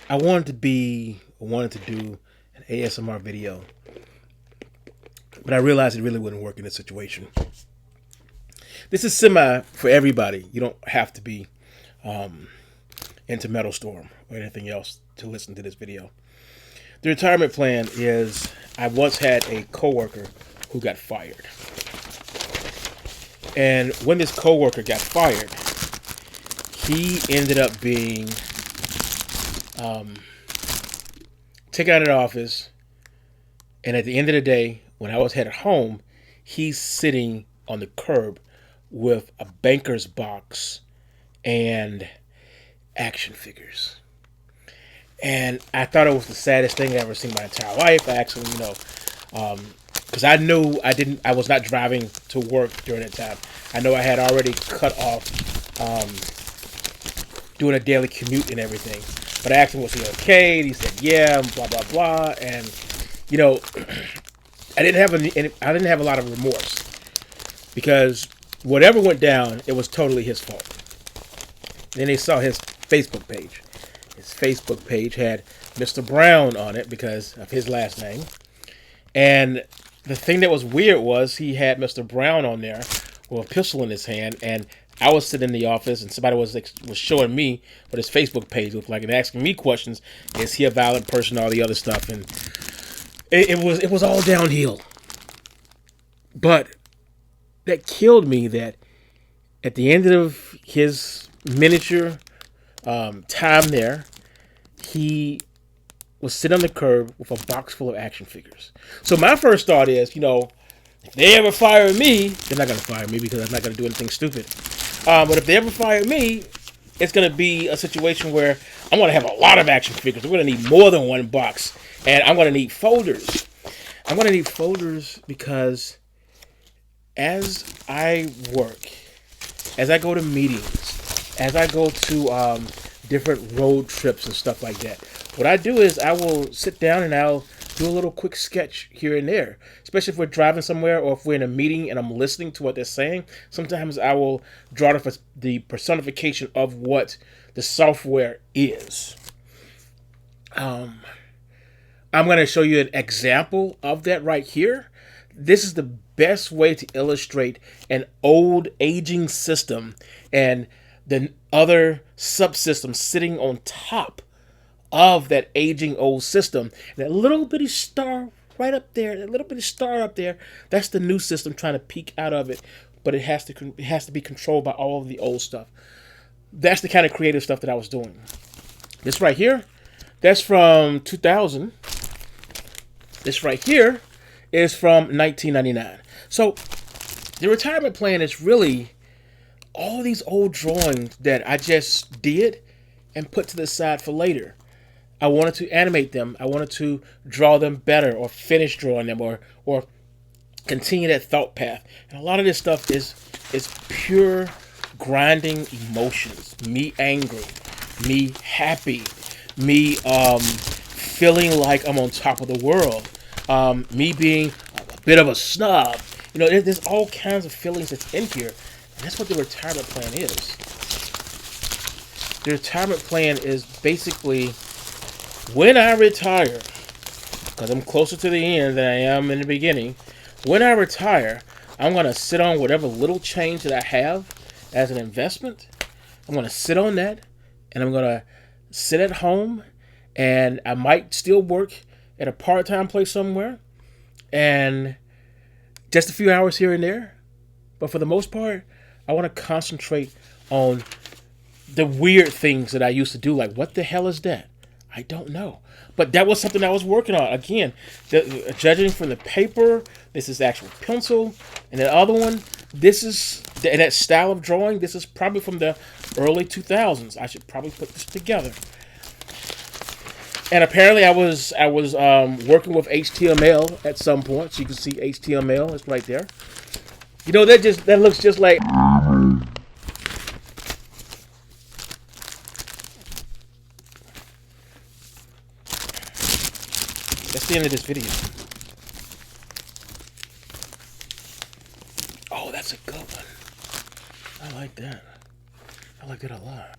I wanted to do an ASMR video, but I realized it really wouldn't work in this situation. This is semi for everybody. You don't have to be into Metal Storm or anything else to listen to this video. The retirement plan is I once had a coworker who got fired. And when this coworker got fired, he ended up being taken out of the office. And at the end of the day, when I was headed home, he's sitting on the curb with a banker's box and action figures. And I thought it was the saddest thing I've ever seen in my entire life. I actually, because I knew I was not driving to work during that time. I know I had already cut off doing a daily commute and everything. But I asked him, was he okay? And he said, yeah, and blah, blah, blah. And, I didn't have a lot of remorse because whatever went down, it was totally his fault. Then they saw his Facebook page. His Facebook page had Mr. Brown on it because of his last name. And the thing that was weird was he had Mr. Brown on there with a pistol in his hand, and I was sitting in the office and somebody was showing me what his Facebook page looked like and asking me questions. Is he a violent person? All the other stuff, and it was all downhill. But that killed me. That at the end of his miniature time there, he was sitting on the curb with a box full of action figures. So my first thought is, if they ever fire me, they're not going to fire me because I'm not going to do anything stupid. But if they ever fire me, it's going to be a situation where I'm going to have a lot of action figures. I'm going to need more than one box. And I'm going to need folders. I'm going to need folders because as I work, as I go to meetings, as I go to different road trips and stuff like that, what I do is I will sit down and I'll do a little quick sketch here and there, especially if we're driving somewhere or if we're in a meeting and I'm listening to what they're saying. Sometimes I will draw the personification of what the software is. I'm going to show you an example of that right here. This is the best way to illustrate an old aging system and the other subsystems sitting on top of that aging old system. That little bitty star right up there, that's the new system trying to peek out of it, but it has to be controlled by all of the old stuff. That's the kind of creative stuff that I was doing. This right here, that's from 2000. This right here is from 1999. So the retirement plan is really all these old drawings that I just did and put to the side for later. I wanted to animate them. I wanted to draw them better or finish drawing them or continue that thought path. And a lot of this stuff is pure grinding emotions. Me angry, me happy, me feeling like I'm on top of the world, me being a bit of a snob. There's all kinds of feelings that's in here. And that's what the retirement plan is. The retirement plan is basically when I retire, because I'm closer to the end than I am in the beginning, when I retire, I'm going to sit on whatever little change that I have as an investment. I'm going to sit on that, and I'm going to sit at home, and I might still work at a part-time place somewhere, and just a few hours here and there. But for the most part, I want to concentrate on the weird things that I used to do, like what the hell is that? I don't know. But that was something I was working on. Again, judging from the paper, this is actual pencil. And the other one, this is that style of drawing. This is probably from the early 2000s. I should probably put this together. And apparently I was working with HTML at some point. So you can see HTML. It's right there. That looks just like... That's the end of this video. Oh, that's a good one. I like that. I like that a lot.